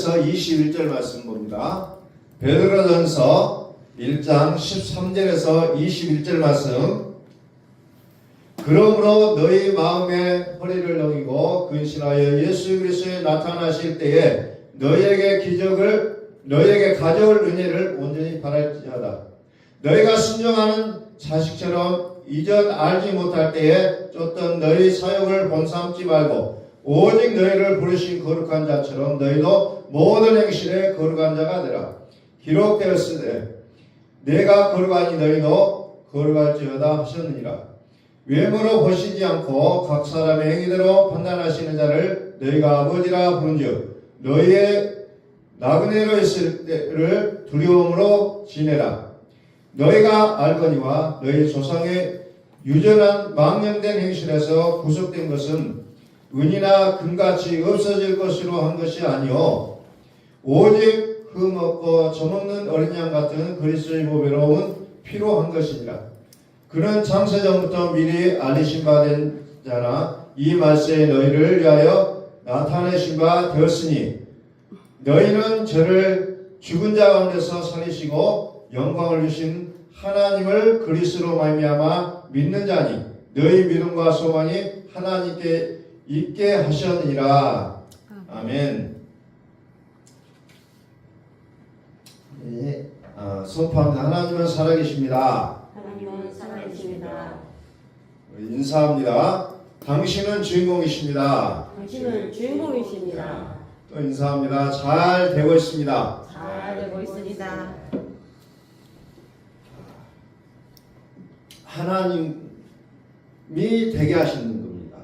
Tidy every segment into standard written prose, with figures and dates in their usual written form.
베드로전서 21절 말씀 봅니다. 베드로전서 1장 13절에서 21절 말씀. 그러므로 너희 마음의 허리를 넘기고 근신하여 예수 그리스도에 나타나실 때에 너희에게 가져올 은혜를 온전히 바랄지어다. 너희가 순종하는 자식처럼 이전 알지 못할 때에 쫓던 너희 사역을 본삼지 말고 오직 너희를 부르신 거룩한 자처럼 너희도 모든 행실에 거룩한 자가 되라. 기록되었으되 내가 거룩하니 너희도 거룩할지어다 하셨느니라. 외모로 보시지 않고 각 사람의 행위대로 판단하시는 자를 너희가 아버지라 부른즉 너희의 나그네로 있을 때를 두려움으로 지내라. 너희가 알거니와 너희 조상의 유전한 망령된 행실에서 구속된 것은 은이나 금같이 없어질 것으로 한 것이 아니요 오직 흠없고 점없는 어린 양 같은 그리스도의 보배로 온 피로 한 것이니라. 그는 창세전부터 미리 알리신 바 된 자나 이 말세에 너희를 위하여 나타내신 바 되었으니 너희는 저를 죽은 자 가운데서 살리시고 영광을 주신 하나님을 그리스도로 말미암아 믿는 자니 너희 믿음과 소망이 하나님께 있게 하셨느니라. 아멘. 네, 선포합니다. 하나님은 살아계십니다. 하나님은 살아계십니다. 인사합니다. 당신은 주인공이십니다. 당신은 주인공이십니다. 또 인사합니다. 잘 되고 있습니다. 잘 되고 있습니다. 하나님이 되게 하시는 겁니다.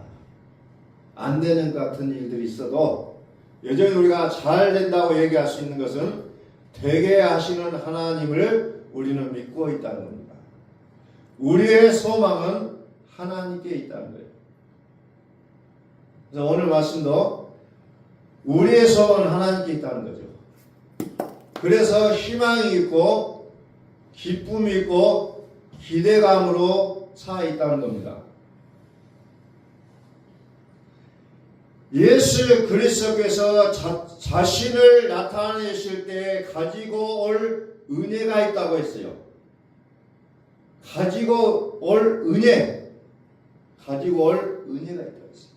안 되는 것 같은 일들이 있어도 여전히 우리가 잘 된다고 얘기할 수 있는 것은 되게 하시는 하나님을 우리는 믿고 있다는 겁니다. 우리의 소망은 하나님께 있다는 거예요. 그래서 오늘 말씀도 우리의 소망은 하나님께 있다는 거죠. 그래서 희망이 있고 기쁨이 있고 기대감으로 살아있다는 겁니다. 예수 그리스도께서 자신을 나타내실 때 가지고 올 은혜가 있다고 했어요. 가지고 올 은혜가 있다고 했어요.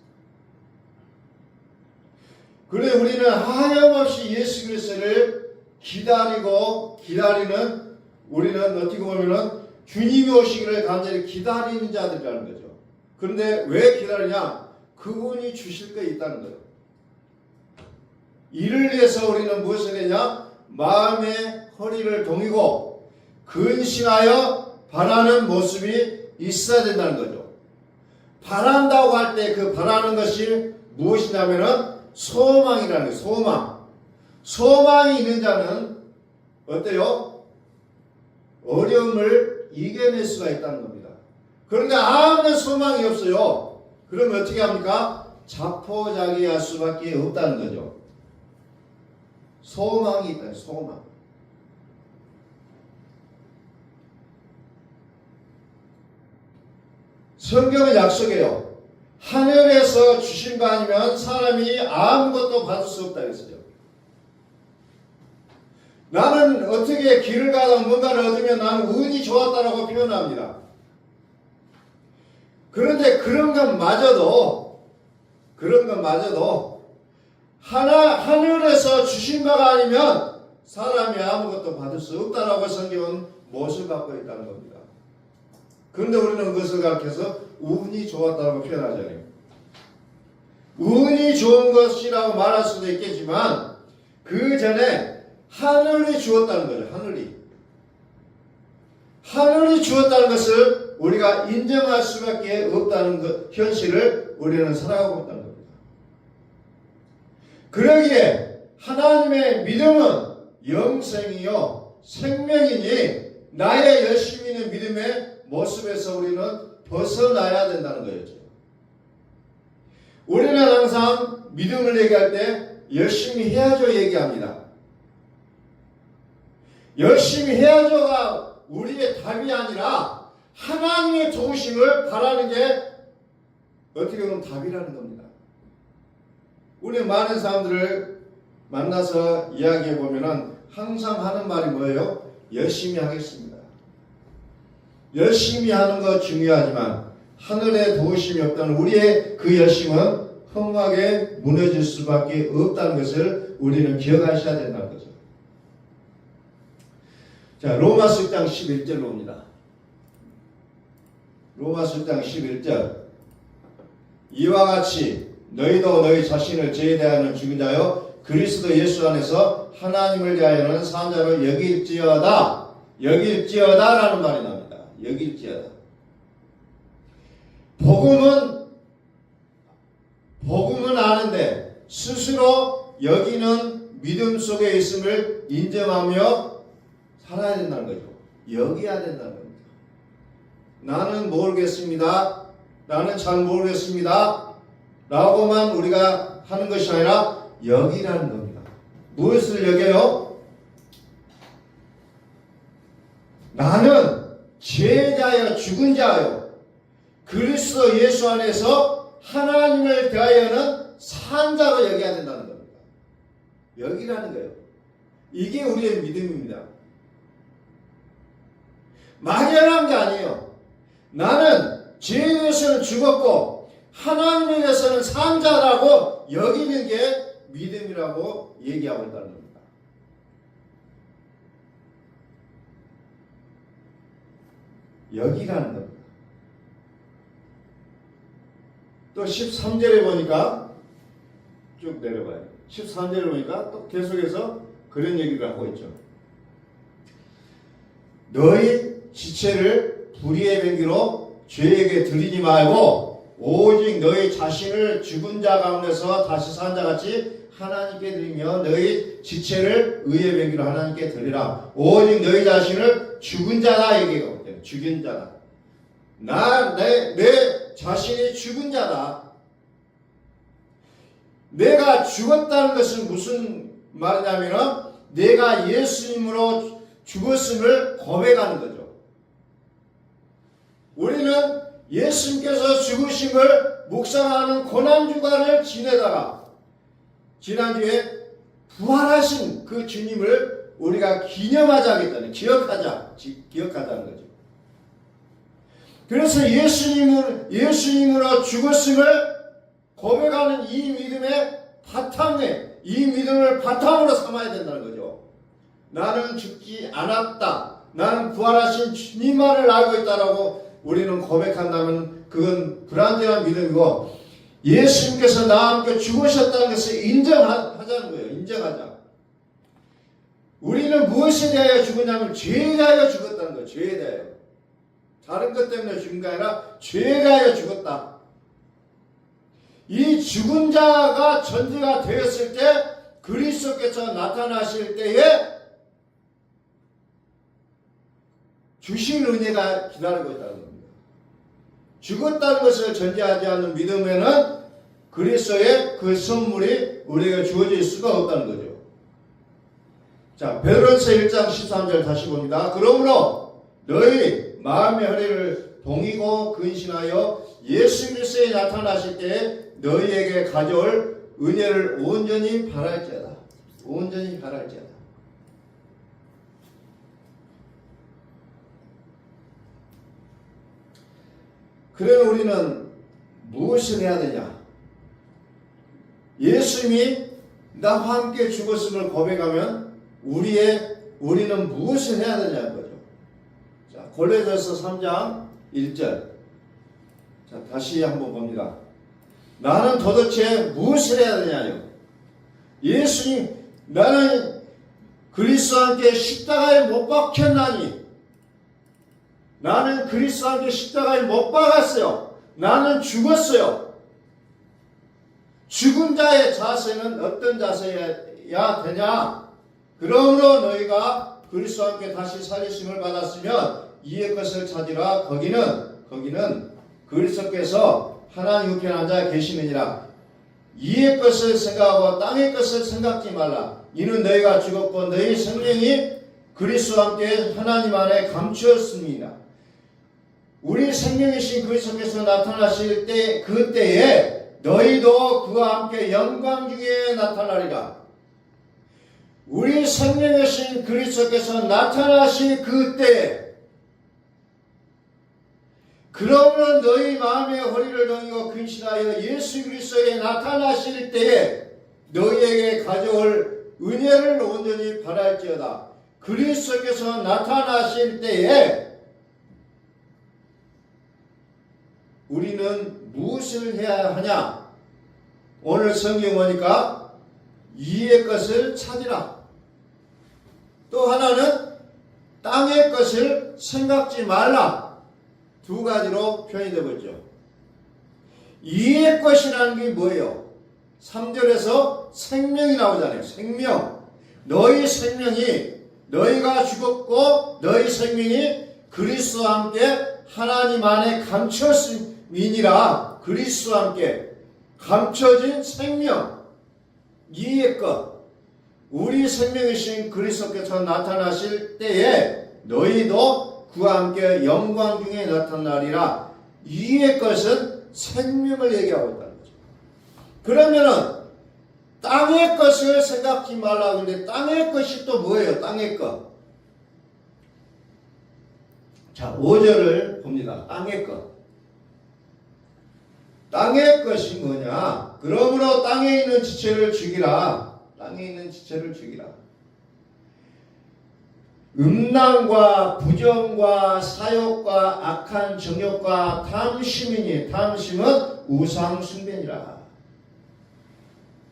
그래 우리는 하염없이 예수 그리스도를 기다리는 우리는 어떻게 보면은 주님이 오시기를 간절히 기다리는 자들이라는 거죠. 그런데 왜 기다리냐? 그분이 주실 게 있다는 거예요. 이를 위해서 우리는 무엇을 했냐? 마음의 허리를 동이고 근신하여 바라는 모습이 있어야 된다는 거죠. 바란다고 할 때 그 바라는 것이 무엇이냐면은 소망이라는 거예요. 소망. 소망이 있는 자는 어때요? 어려움을 이겨낼 수가 있다는 겁니다. 그런데 아무런 소망이 없어요. 그러면 어떻게 합니까? 자포자기할 수밖에 없다는 거죠. 소망이 있다. 소망. 성경은 약속해요. 하늘에서 주신 바 아니면 사람이 아무것도 받을 수 없다 했어요. 나는 어떻게 길을 가다 뭔가를 얻으면 나는 운이 좋았다라고 표현합니다. 그런데 그런 것마저도 하늘에서 주신 바가 아니면 사람이 아무것도 받을 수 없다라고 성경은 못을 갖고 있다는 겁니다. 그런데 우리는 그것을 가르쳐서 운이 좋았다고 표현하잖아요. 운이 좋은 것이라고 말할 수도 있겠지만 그 전에 하늘이 주었다는 거죠. 하늘이 주었다는 것을 우리가 인정할 수밖에 없다는 것, 현실을 우리는 살아가고 있다는 겁니다. 그러기에 하나님의 믿음은 영생이요 생명이니 나의 열심히 있는 믿음의 모습에서 우리는 벗어나야 된다는 거였죠. 우리는 항상 믿음을 얘기할 때 열심히 해야죠 얘기합니다. 열심히 해야죠가 우리의 답이 아니라 하나님의 도우심을 바라는 게 어떻게 보면 답이라는 겁니다. 우리 많은 사람들을 만나서 이야기해 보면은 항상 하는 말이 뭐예요? 열심히 하겠습니다. 열심히 하는 거 중요하지만 하늘에 도우심이 없다는 우리의 그 열심은 험하게 무너질 수밖에 없다는 것을 우리는 기억하셔야 된다는 거죠. 자, 로마서 6장 11절로 옵니다. 로마서 6장 11절. 이와 같이 너희도 너희 자신을 죄에 대하여는 죽은 자여 그리스도 예수 안에서 하나님을 대하여는 산 자로 여길지어다. 여길지어다라는 말이 나옵니다. 여길지어다. 복음은 아는데 스스로 여기는 믿음 속에 있음을 인정하며 살아야 된다는 거죠. 여기야 된다는 겁니다. 나는 모르겠습니다. 나는 잘 모르겠습니다. 라고만 우리가 하는 것이 아니라 여기라는 겁니다. 무엇을 여겨요? 나는 죄자여 죽은 자여 그리스도 예수 안에서 하나님을 대하여는 산 자로 여겨야 된다는 겁니다. 여기라는 거예요. 이게 우리의 믿음입니다. 막연한 게 아니에요. 나는 죄에 대해서는 죽었고 하나님에 대해서는 산 자라고 여기는 게 믿음이라고 얘기하고 있다는 겁니다. 여기라는 겁니다. 또 13절에 보니까 쭉 내려봐요. 13절에 보니까 또 계속해서 그런 얘기를 하고 있죠. 너희 지체를 불의의 병기로 죄에게 드리지 말고 오직 너희 자신을 죽은 자 가운데서 다시 산 자같이 하나님께 드리며 너희 지체를 의의 병기로 하나님께 드리라. 오직 너희 자신을 죽은 자다 얘기가 없대요. 죽인 자다. 내 자신이 죽은 자다. 내가 죽었다는 것은 무슨 말이냐면은 내가 예수님으로 죽었음을 고백하는 거죠. 우리는 예수님께서 죽으심을 묵상하는 고난주간을 지내다가 지난주에 부활하신 그 주님을 우리가 기념하자 하겠다는 기억하자는 거죠. 그래서 예수님으로 죽었음을 고백하는 이 믿음의 바탕에 이 믿음을 바탕으로 삼아야 된다는 거죠. 나는 죽지 않았다. 나는 부활하신 주님만을 알고 있다라고 우리는 고백한다면 그건 불완전한 믿음이고 예수님께서 나와 함께 죽으셨다는 것을 인정하자는 거예요. 인정하자. 우리는 무엇에 대하여 죽었냐면 죄에 대하여 죽었다는 거예요. 죄에 대하여. 다른 것 때문에 죽은 게 아니라 죄에 대하여 죽었다. 이 죽은 자가 전제가 되었을 때 그리스도께서 나타나실 때에 주신 은혜가 기다리고 있다는 겁니다. 죽었다는 것을 전제하지 않는 믿음에는 그리스도의 그 선물이 우리에게 주어질 수가 없다는 거죠. 자, 베드로서 1장 13절 다시 봅니다. 그러므로 너희 마음의 허리를 동이고 근신하여 예수 그리스도에 나타나실 때에 너희에게 가져올 은혜를 온전히 바랄지어다. 온전히 바랄지어다. 그래 우리는 무엇을 해야 되냐? 예수님이 나와 함께 죽었음을 고백하면 우리는 무엇을 해야 되냐는 거죠. 자, 골로새서 3장 1절. 자, 다시 한번 봅니다. 나는 도대체 무엇을 해야 되냐요? 예수님, 나는 그리스도와 함께 십자가에 못 박혔나니 나는 그리스도와 함께 십자가에 못 박았어요. 나는 죽었어요. 죽은 자의 자세는 어떤 자세야 되냐? 그러므로 너희가 그리스도와 함께 다시 살리심을 받았으면 이의 것을 찾으라. 거기는 그리스도께서 하나님 우편에 앉아 계시느니라. 이의 것을 생각하고 땅의 것을 생각지 말라. 이는 너희가 죽었고 너희 생명이 그리스도와 함께 하나님 안에 감추었습니다. 우리 생명이신 그리스도께서 나타나실 때 그때에 너희도 그와 함께 영광 중에 나타나리라. 우리 생명이신 그리스도께서 나타나실 그때, 그러므로 너희 마음의 허리를 넘기고 근신하여 예수 그리스도에 나타나실 때에 너희에게 가져올 은혜를 온전히 바랄지어다. 그리스도께서 나타나실 때에 우리는 무엇을 해야 하냐? 오늘 성경 보니까 이의 것을 찾으라. 또 하나는 땅의 것을 생각지 말라. 두 가지로 표현이 되어있죠. 이의 것이라는 게 뭐예요? 3절에서 생명이 나오잖아요. 생명. 너희 생명이, 너희가 죽었고 너희 생명이 그리스도와 함께 하나님 안에 감췄음이니라. 그리스도와 함께 감춰진 생명. 이의 것. 우리 생명이신 그리스도께서 나타나실 때에 너희도 그와 함께 영광 중에 나타나리라. 이의 것은 생명을 얘기하고 있다는 거죠. 그러면은 땅의 것을 생각지 말라고 하는데 땅의 것이 또 뭐예요? 땅의 것. 자, 5절을 봅니다. 땅의 것. 땅의 것이 뭐냐? 그러므로 땅에 있는 지체를 죽이라. 땅에 있는 지체를 죽이라. 음란과 부정과 사욕과 악한 정욕과 탐심이니 탐심은 우상 숭배니라.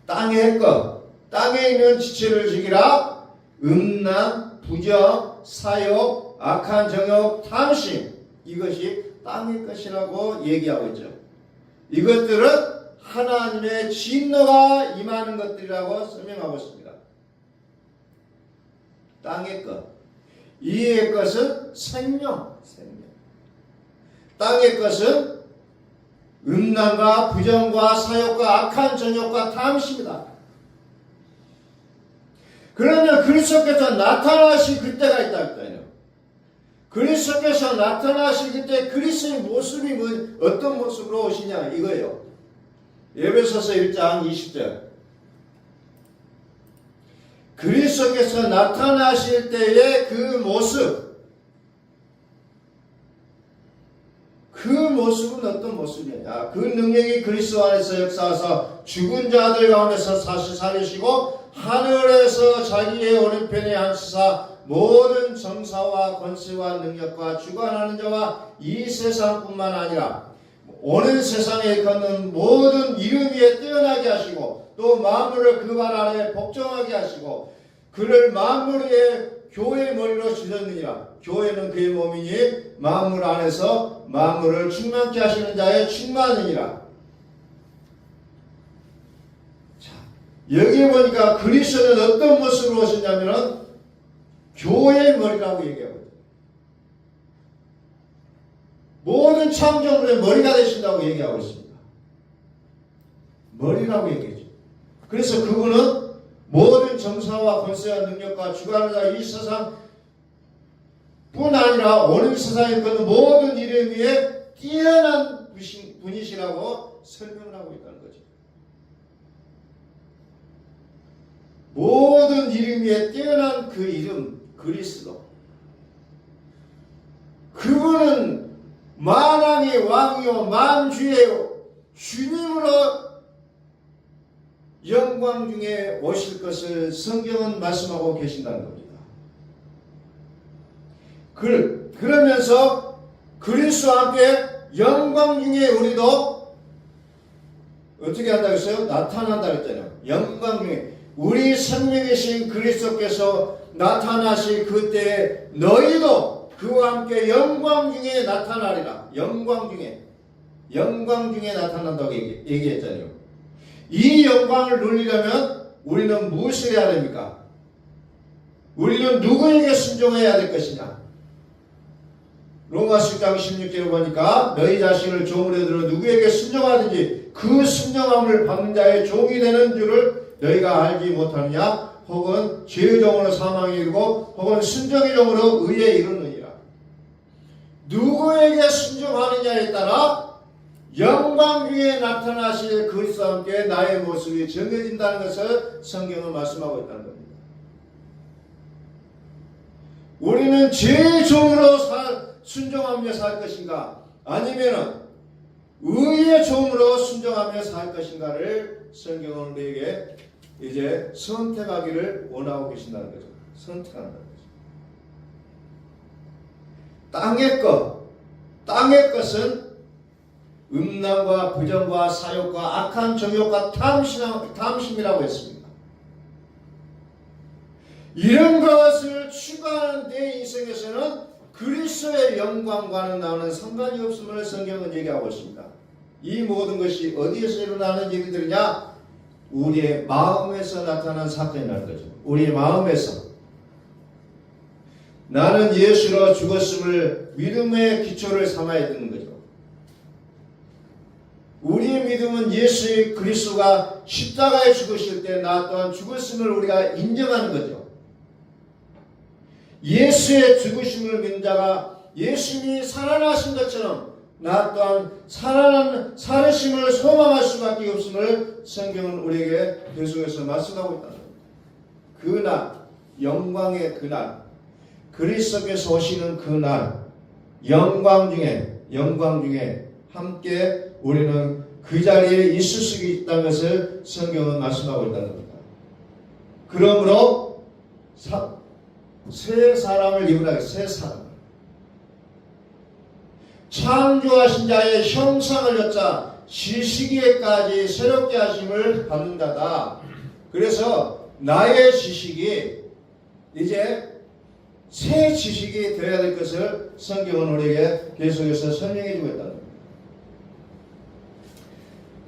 땅의 것, 땅에 있는 지체를 죽이라. 음란, 부정, 사욕, 악한 정욕, 탐심, 이것이 땅의 것이라고 얘기하고 있죠. 이것들은 하나님의 진노가 임하는 것들이라고 설명하고 있습니다. 땅의 것. 이의 것은 생명. 땅의 것은 음란과 부정과 사욕과 악한 정욕과 탐심이다. 그러면 그리스도께서 나타나실 그때가 있다 했거든요. 그리스도께서 나타나실 그때 그리스도의 모습이 어떤 모습으로 오시냐 이거예요. 에베소서 1장 20절. 그리스도께서 나타나실 때의 그 모습, 그 모습은 어떤 모습이냐? 그 능력이 그리스도 안에서 역사하사 죽은 자들 가운데서 다시 살리시고 하늘에서 자기의 오른편에 앉히사 모든 정사와 권세와 능력과 주관하는 자와 이 세상뿐만 아니라 오는 세상에 걷는 모든 이름 위에 뛰어나게 하시고 또 만물을 그 발 아래 복종하게 하시고 그를 만물 위에 교회의 머리로 주셨느니라. 교회는 그의 몸이니 만물 안에서 만물을 충만케 하시는 자의 충만이니라. 자, 여기 보니까 그리스도는 어떤 모습으로 오셨냐면은 교회의 머리라고 얘기하고 있어요. 모든 창조물의 머리가 되신다고 얘기하고 있습니다. 머리라고 얘기했죠. 그래서 그분은 모든 정사와 권세와 능력과 주관을 다 이 세상 뿐 아니라 오는 세상에 있는 모든 이름 위에 뛰어난 분이시라고 설명을 하고 있다는 거죠. 모든 이름 위에 뛰어난 그 이름 그리스도. 그분은 만왕의 왕이요 만주의 주님으로 영광 중에 오실 것을 성경은 말씀하고 계신다는 겁니다. 그러면서 그리스도와 함께 영광 중에 우리도 어떻게 한다고 했어요? 나타난다 했잖아요. 영광 중에 우리 생명이신 그리스도께서 나타나실 그때에 너희도 그와 함께 영광 중에 나타나리라. 영광 중에 나타난다고 얘기했잖아요. 이 영광을 누리려면 우리는 무엇을 해야 됩니까? 우리는 누구에게 순종해야 될 것이냐? 로마서 10장 16절을 보니까 너희 자신을 종으로 들어 누구에게 순종하든지 그 순종함을 받는 자의 종이 되는 줄을 너희가 알지 못하느냐? 혹은 죄의 종으로 사망에 이르고 혹은 순종의 종으로 의에 이르느니라. 누구에게 순종하느냐에 따라 영광 위에 나타나실 그리스도와 함께 나의 모습이 정해진다는 것을 성경은 말씀하고 있다는 겁니다. 우리는 죄종으로 순종하며 살 것인가, 아니면은 의의 종으로 순종하며 살 것인가를 성경은 우리에게 이제 선택하기를 원하고 계신다는 거죠. 선택한다는 거죠. 땅의 것은 음란과 부정과 사욕과 악한 정욕과 탐심이라고 했습니다. 이런 것을 추구하는 내 인생에서는 그리스도의 영광과는 나는 상관이 없음을 성경은 얘기하고 있습니다. 이 모든 것이 어디에서 일어나는 일들이냐? 우리의 마음에서 나타난 사건이라는 거죠. 우리의 마음에서 나는 예수로 죽었음을 믿음의 기초를 삼아야 되는 거죠. 우리의 믿음은 예수 그리스도가 십자가에 죽으실 때 나 또한 죽었음을 우리가 인정하는 거죠. 예수의 죽으심을 믿는 자가 예수님이 살아나신 것처럼 나 또한 살으심을 소망할 수밖에 없음을 성경은 우리에게 계속해서 말씀하고 있다는 겁니다. 그날, 영광의 그날, 그리스도께서 오시는 그날, 영광 중에 함께 우리는 그 자리에 있을 수 있다는 것을 성경은 말씀하고 있다는 겁니다. 그러므로 새 사람을 입으라. 새 사람. 창조하신 자의 형상을 여짜 지식에까지 새롭게 하심을 받는 자다. 그래서 나의 지식이 이제 새 지식이 되어야 될 것을 성경은 우리에게 계속해서 설명해 주고 있다는 겁니다.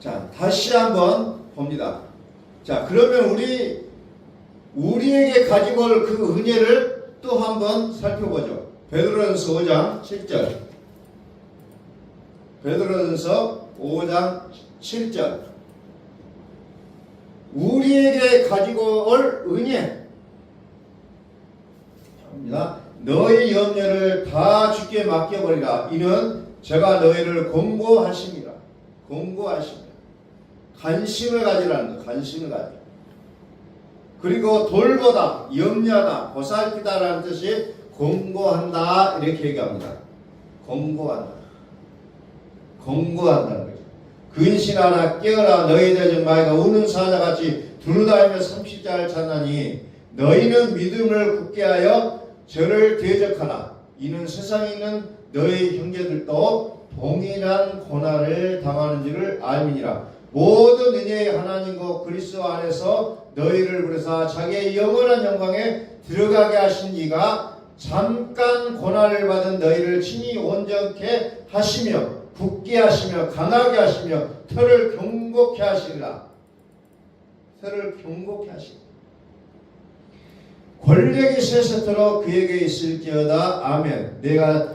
자, 다시 한번 봅니다. 자, 그러면 우리에게 가지고 올 그 은혜를 또 한번 살펴보죠. 베드로전서 5장 7절. 베드로전서 5장 7절. 우리에게 가지고 올 은혜. 너희 염려를 다 주께 맡겨버리라. 이는 제가 너희를 공고하십니다. 관심을 가지라는 거. 관심을 가지라. 그리고 돌보다, 염려하다, 보살피다라는 뜻이 공고한다 이렇게 얘기합니다. 공고한다는 거죠. 근신하라 깨어라 너희들 중 마귀가 우는 사자같이 두루다니며 삼십자를 찾나니 너희는 믿음을 굳게 하여 저를 대적하라. 이는 세상에 있는 너희 형제들도 동일한 고난을 당하는 줄을 알미니라. 모든 은혜의 하나님과 그리스도 안에서 너희를 부르사 자기의 영원한 영광에 들어가게 하신 이가 잠깐 고난을 받은 너희를 친히 온전케 하시며 굳게 하시며 강하게 하시며 털을 경고케 하시리라. 권력이 세세토록 그에게 있을지어다. 아멘. 내가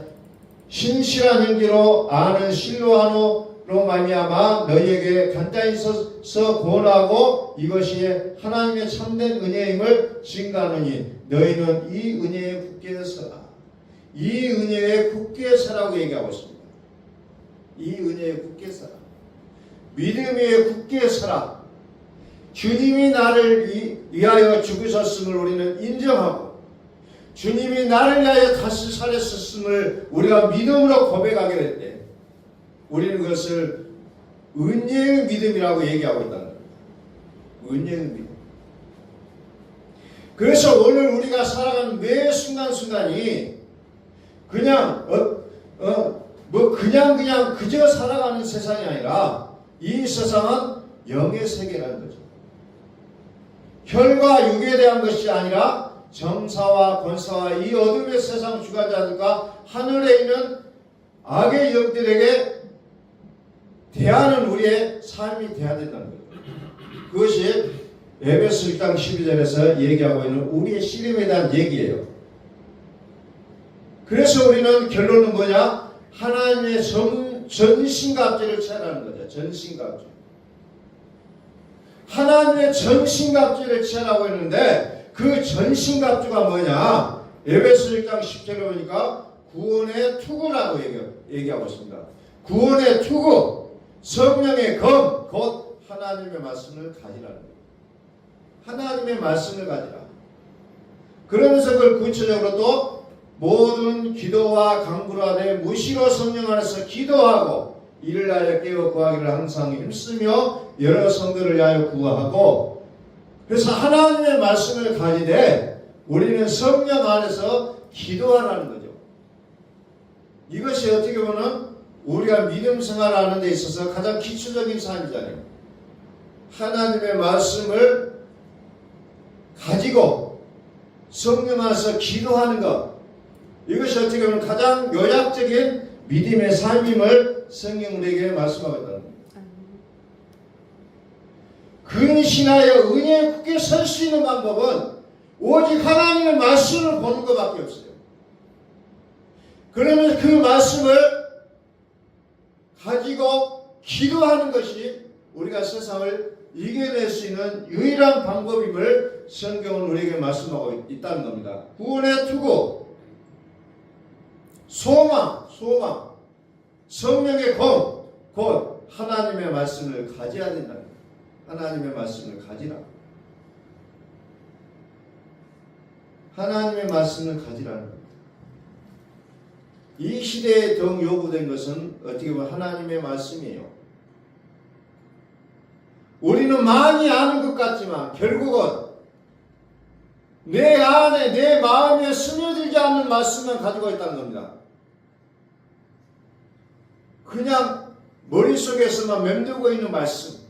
신실한 행기로 아는 실로하노로 말미암아 너희에게 간단히 써서 권하고 이것이 하나님의 참된 은혜임을 증거하노니 너희는 이 은혜에 굳게 서라. 이 은혜에 굳게 서라고 얘기하고 있습니다. 이 은혜에 굳게 서라. 믿음 위에 굳게 서라. 주님이 나를 위하여 죽으셨음을 우리는 인정하고 주님이 나를 위하여 다시 살으셨음을 우리가 믿음으로 고백하게 될 때 우리는 그것을 은혜의 믿음이라고 얘기하고 있다는 겁니다. 은혜의 믿음. 그래서 오늘 우리가 살아가는 매 순간순간이 그냥 그냥 그저 살아가는 세상이 아니라 이 세상은 영의 세계라는 거죠. 혈과 육에 대한 것이 아니라 정사와 권사와 이 어둠의 세상 주관자들과 하늘에 있는 악의 영들에게 대하는 우리의 삶이 되어야 된다는 거예요. 그것이 에베소 1장 12절에서 얘기하고 있는 우리의 씨름에 대한 얘기예요. 그래서 우리는 결론은 뭐냐? 하나님의 전신갑주를 취하라는 거죠. 전신갑주. 하나님의 전신갑주를 취하라고 했는데 그 전신갑주가 뭐냐? 에베소 1장 10절에 보니까 구원의 투구라고 얘기하고 있습니다. 구원의 투구, 성령의 검, 곧 하나님의 말씀을 가지라는 거예요. 하나님의 말씀을 가지라. 그러면서 그걸 구체적으로 또 모든 기도와 간구를 하되 무시로 성령 안에서 기도하고 이를 하여 깨어 구하기를 항상 힘쓰며 여러 성도를 위하여 구하고. 그래서 하나님의 말씀을 가지되 우리는 성령 안에서 기도하라는 거죠. 이것이 어떻게 보면 우리가 믿음 생활하는 데 있어서 가장 기초적인 삶이잖아요. 하나님의 말씀을 가지고 성령 안에서 기도하는 것, 이것이 어떻게 보면 가장 요약적인 믿음의 삶임을 성경 우리에게 말씀하고 있다는 겁니다. 근신하여 은혜에 굳게 설 수 있는 방법은 오직 하나님의 말씀을 보는 것밖에 없어요. 그러면 그 말씀을 가지고 기도하는 것이 우리가 세상을 이겨낼 수 있는 유일한 방법임을 성경은 우리에게 말씀하고 있다는 겁니다. 구원의 투구, 소망, 성령의 곧 하나님의 말씀을 가져야 된다는 거예요. 하나님의 말씀을 가지라. 하나님의 말씀을 가지라는 겁니다. 이 시대에 더 요구된 것은 어떻게 보면 하나님의 말씀이에요. 우리는 많이 아는 것 같지만 결국은 내 안에 내 마음에 스며들지 않는 말씀만 가지고 있다는 겁니다. 그냥 머릿속에서만 맴돌고 있는 말씀,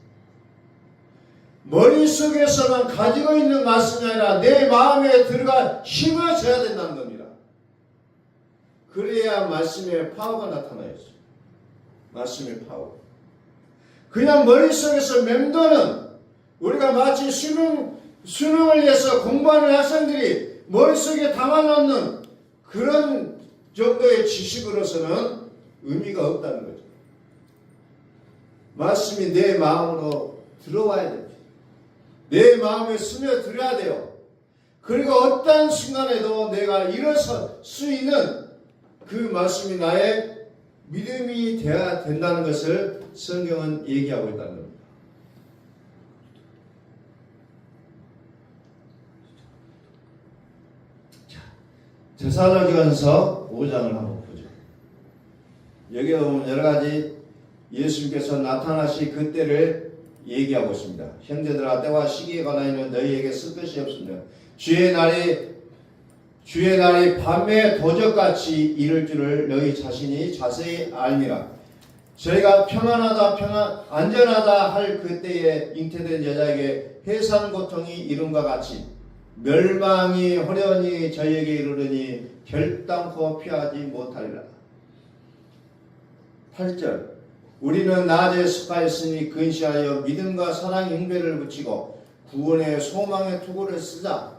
머릿속에서만 가지고 있는 말씀이 아니라 내 마음에 들어가 심어져야 된다는 겁니다. 그래야 말씀의 파워가 나타나요. 말씀의 파워. 그냥 머릿속에서 맴도는, 우리가 마치 수능을 위해서 공부하는 학생들이 머릿속에 담아놓는 그런 정도의 지식으로서는 의미가 없다는 거죠. 말씀이 내 마음으로 들어와야 됩니다. 내 마음에 스며들어야 돼요. 그리고 어떠한 순간에도 내가 일어설 수 있는 그 말씀이 나의 믿음이 되어야 된다는 것을 성경은 얘기하고 있다는 겁니다. 데살로니가전서 5장을 한번 보죠. 여기에 보면 여러 가지 예수님께서 나타나시 그때를 얘기하고 있습니다. 형제들아, 때와 시기에 관하여는 너희에게 쓸 것이 없습니다. 주의 날이 밤에 도적같이 이를 줄을 너희 자신이 자세히 알미라. 저희가 안전하다 할 그때에 잉태된 여자에게 해산 고통이 이름과 같이 멸망이 호련히 저희에게 이르르니 결단코 피하지 못하리라. 8절. 우리는 낮에 속하였으니 근시하여 믿음과 사랑의 흉배를 붙이고 구원의 소망의 투구를 쓰자.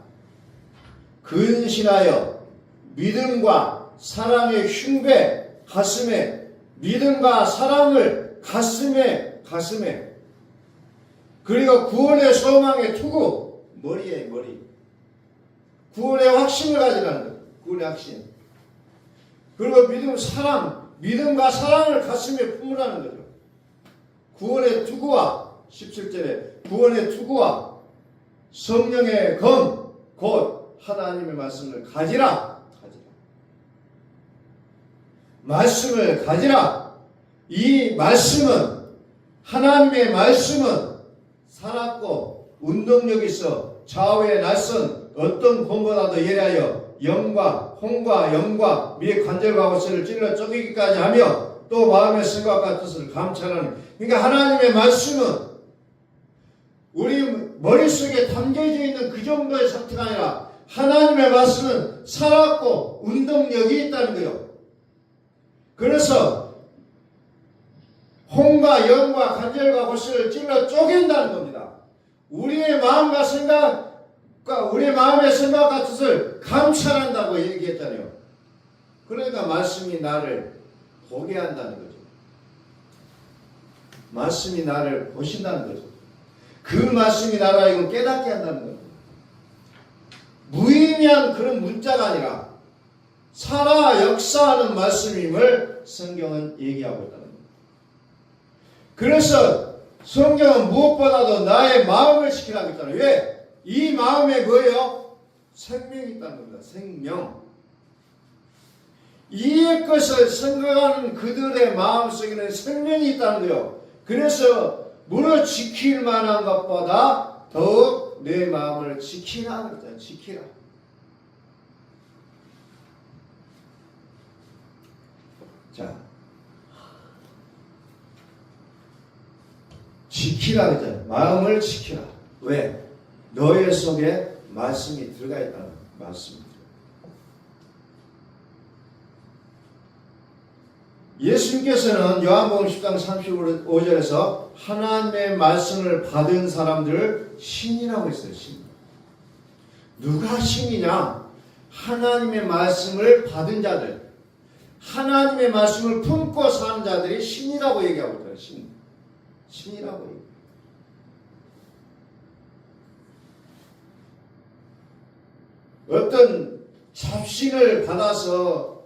근신하여 믿음과 사랑의 흉배, 가슴에, 믿음과 사랑을 가슴에, 그리고 구원의 소망의 투구, 머리. 구원의 확신을 가지라는 거예요. 구원의 확신. 그리고 믿음과 사랑을 가슴에 품으라는 거죠. 구원의 투구와 17절에 구원의 투구와 성령의 검, 곧 하나님의 말씀을 가지라. 말씀을 가지라. 이 말씀은, 하나님의 말씀은 살았고 운동력이 있어 좌우에 날선 어떤 검보다도 예리하여 홍과 영과 미 관절과 옷을 찔러 쪼개기까지 하며 또 마음의 생각과 뜻을 감찰하는. 그러니까 하나님의 말씀은 우리 머릿속에 담겨져 있는 그 정도의 상태가 아니라 하나님의 말씀은 살았고 운동력이 있다는 거예요. 그래서 홍과 영과 관절과 골수를 찔러 쪼갠다는 겁니다. 우리의 마음과 생각과 우리의 마음의 생각과 뜻을 감찰한다고 얘기했잖아요. 그러니까 말씀이 나를 보게 한다는 거죠. 말씀이 나를 보신다는 거죠. 그 말씀이 나를 알고 깨닫게 한다는 거죠. 무의미한 그런 문자가 아니라 살아 역사하는 말씀임을 성경은 얘기하고 있다는 겁니다. 그래서 성경은 무엇보다도 나의 마음을 지키라고 했잖아요. 왜? 이 마음에 뭐예요? 생명이 있다는 겁니다. 생명. 이 것을 생각하는 그들의 마음속에는 생명이 있다는 거예요. 그래서 무릇 지킬 만한 것보다 더욱 내 마음을 지키라 그러잖아요. 지키라. 자, 지키라 그러잖아요. 마음을 지키라. 왜? 너의 속에 말씀이 들어가 있다는 말씀입니다. 예수님께서는 요한복음 10장 35절에서 하나님의 말씀을 받은 사람들을 신이라고 했어요. 신. 누가 신이냐? 하나님의 말씀을 받은 자들, 하나님의 말씀을 품고 사는 자들이 신이라고 얘기하고 있어요. 신. 신이라고 얘기해요. 어떤 잡신을 받아서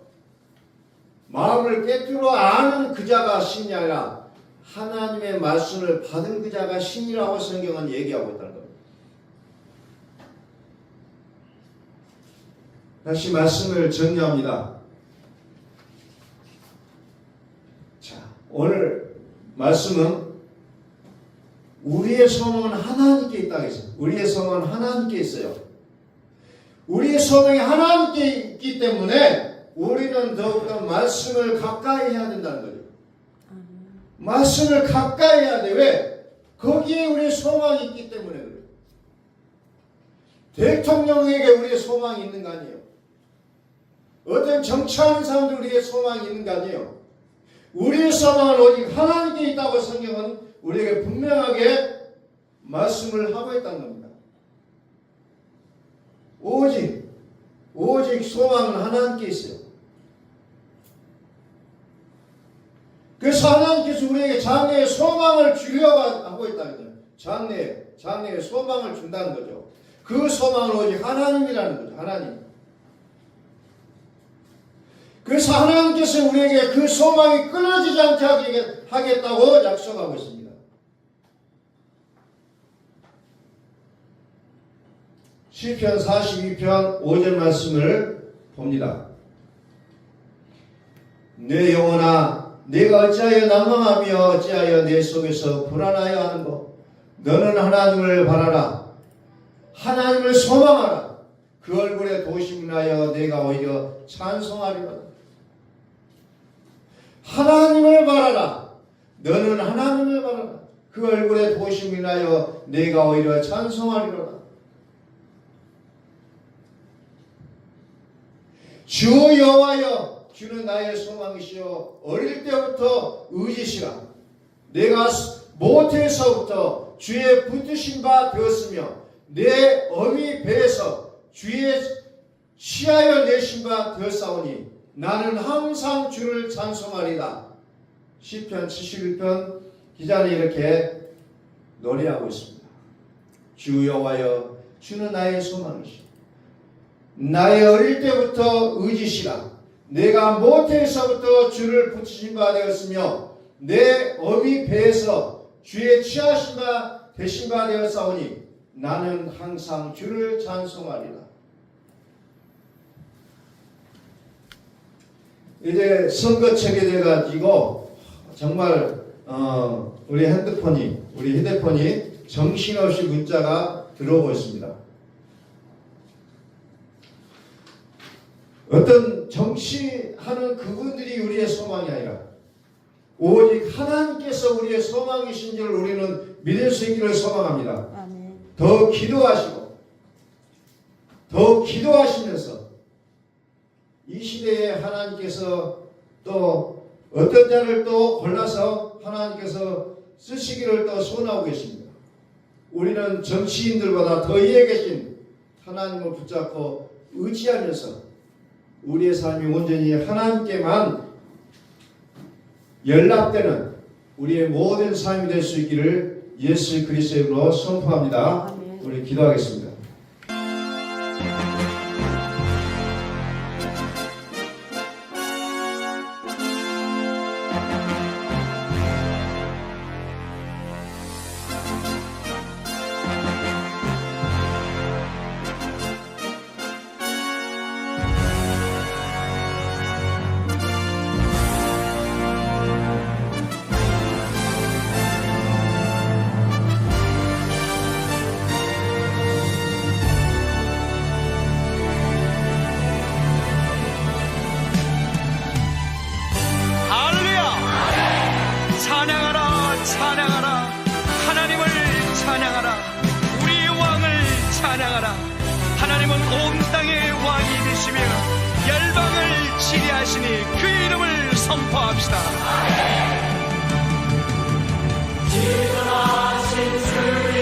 마음을 깨뜨려 아는 그 자가 신이 아니라 하나님의 말씀을 받은 그 자가 신이라고 성경은 얘기하고 있다는 겁니다. 다시 말씀을 정리합니다. 자, 오늘 말씀은 우리의 소망은 하나님께 있다고 했어요. 우리의 소망은 하나님께 있어요. 우리의 소망이 하나님께 있기 때문에 우리는 더욱더 말씀을 가까이 해야 된다는 거죠. 말씀을 가까이 해야 돼. 왜? 거기에 우리의 소망이 있기 때문에 그래요. 대통령에게 우리의 소망이 있는 거 아니에요. 어떤 정치하는 사람들 우리의 소망이 있는 거 아니에요. 우리의 소망은 오직 하나님께 있다고 성경은 우리에게 분명하게 말씀을 하고 있다는 겁니다. 오직 소망은 하나님께 있어요. 그래서 하나님께서 우리에게 장래의 소망을 주려고 하고 있다는 거예요. 장래의 소망을 준다는 거죠. 그 소망은 오직 하나님이라는 거죠. 하나님. 그래서 하나님께서 우리에게 그 소망이 끊어지지 않게 하겠다고 약속하고 있습니다. 시편 42편 5절 말씀을 봅니다. 내 영혼아 내가 어찌하여 낭망하며 어찌하여 내 속에서 불안하여 하는고 너는 하나님을 바라라. 하나님을 소망하라. 그 얼굴에 도심을 하여 내가 오히려 찬송하리로다. 하나님을 바라라. 너는 하나님을 바라라. 그 얼굴에 도심을 하여 내가 오히려 찬송하리로다. 주 여호와여 주는 나의 소망이시여 어릴 때부터 의지시라. 내가 모태에서부터 주의 붙드신 바 되었으며 내 어미 배에서 주의 시하여 내신 바 되었사오니 나는 항상 주를 찬송하리라. 시편 71편 기자는 이렇게 노래하고 있습니다. 주 여호와여 주는 나의 소망이시여 나의 어릴 때부터 의지시라. 내가 모태에서부터 주를 붙이신 바 되었으며 내 어미 배에서 주의 취하신 바 되신 바 되었사오니 나는 항상 주를 찬송하리라. 이제 선거책에 대해 가지고 정말 우리 휴대폰이 정신없이 문자가 들어오고 있습니다. 어떤 정치하는 그분들이 우리의 소망이 아니라 오직 하나님께서 우리의 소망이신 줄 우리는 믿을 수 있기를 소망합니다. 아멘. 더 기도하시면서 이 시대에 하나님께서 또 어떤 자를 또 골라서 하나님께서 쓰시기를 또 소원하고 계십니다. 우리는 정치인들보다 더 위에 계신 하나님을 붙잡고 의지하면서 우리의 삶이 온전히 하나님께만 연락되는 우리의 모든 삶이 될 수 있기를 예수 그리스도의 이름으로 선포합니다. 아멘. 우리 기도하겠습니다. 하나님은 온 땅의 왕이 되시며 열방을 지배하시니 그 이름을 선포합시다. 지존하신 주님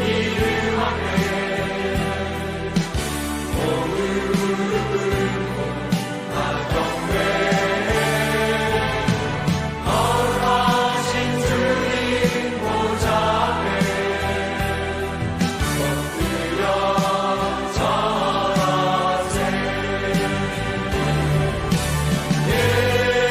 이름하네. 오늘 나 경배해. 거룩하신 주님 보좌에 엎드려 절하세. 예수는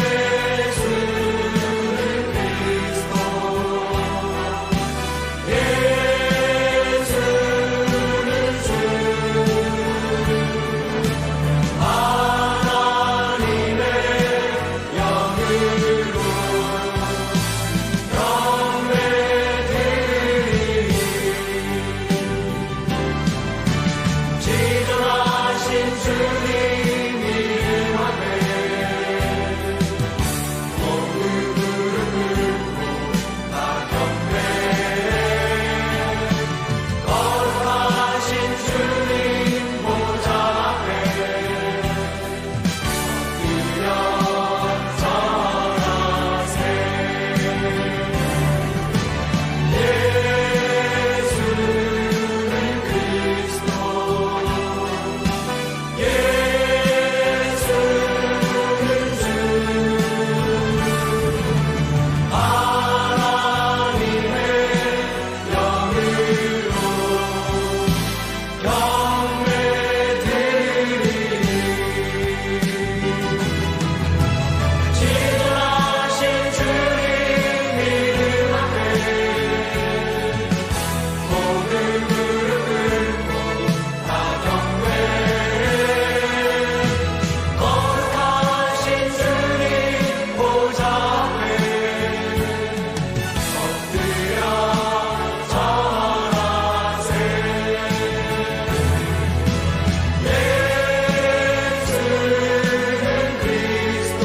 그리스도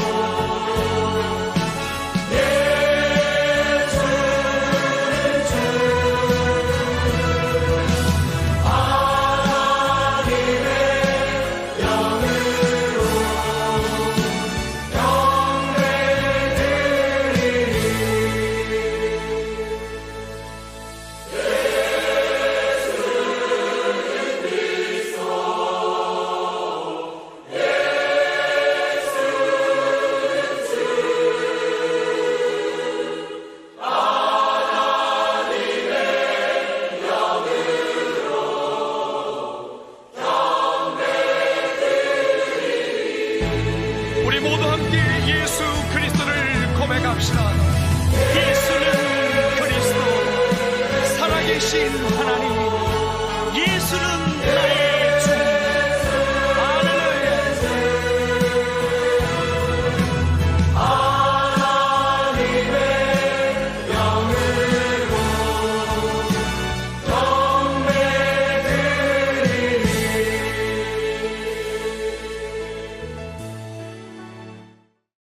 우리 모두 함께 예수 그리스도를 고백합시다. 예수는 그리스도, 살아계신 하나님. 예수는